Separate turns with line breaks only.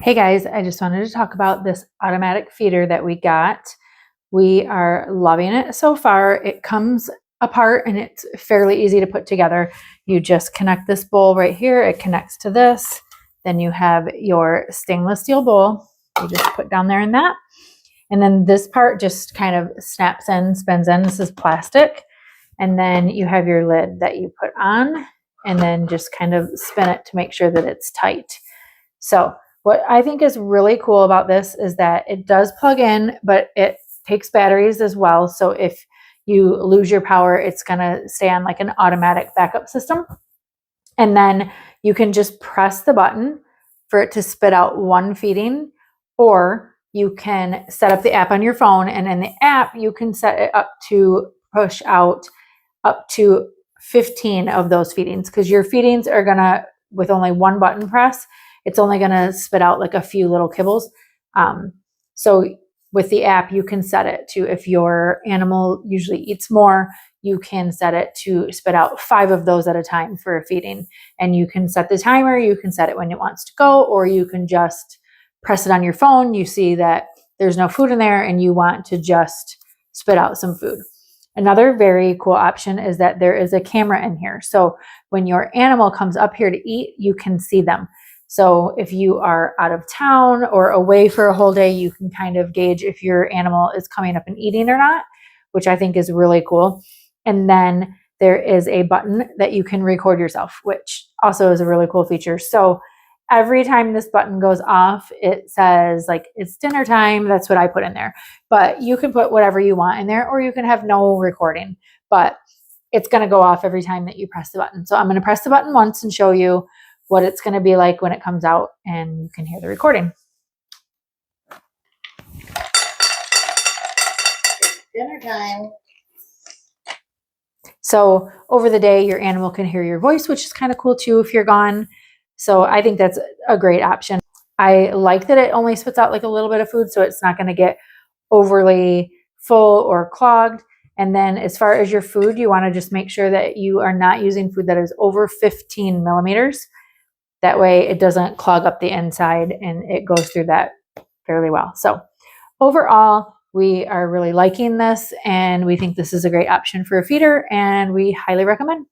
Hey guys, I just wanted to talk about this automatic feeder that we got. We are loving it so far. It comes apart and it's fairly easy to put together. You just connect this bowl right here. It connects to this. Then you have your stainless steel bowl. You just put down there in that. And then this part just kind of snaps in, spins in. This is plastic. And then you have your lid that you put on and then just kind of spin it to make sure that it's tight. So what I think is really cool about this is that it does plug in, but it takes batteries as well. So if you lose your power, it's going to stay on like an automatic backup system. And then you can just press the button for it to spit out one feeding, or you can set up the app on your phone, and in the app you can set it up to push out up to 15 of those feedings, because your feedings are going to, with only one button press, it's only going to spit out like a few little kibbles. So with the app, you can set it to, if your animal usually eats more, you can set it to spit out 5 of those at a time for a feeding. And you can set the timer, you can set it when it wants to go, or you can just press it on your phone. You see that there's no food in there and you want to just spit out some food. Another very cool option is that there is a camera in here. So when your animal comes up here to eat, you can see them. So if you are out of town or away for a whole day, you can kind of gauge if your animal is coming up and eating or not, which I think is really cool. And then there is a button that you can record yourself, which also is a really cool feature. So every time this button goes off, it says like it's dinner time. That's what I put in there. But you can put whatever you want in there, or you can have no recording. But it's going to go off every time that you press the button. So I'm going to press the button once and show you what it's going to be like when it comes out, and you can hear the recording.
Dinner time.
So over the day, your animal can hear your voice, which is kind of cool too if you're gone. So I think that's a great option. I like that it only spits out like a little bit of food, so it's not going to get overly full or clogged. And then as far as your food, you want to just make sure that you are not using food that is over 15 millimeters. That way it doesn't clog up the inside and it goes through that fairly well. So overall, we are really liking this, and we think this is a great option for a feeder, and we highly recommend.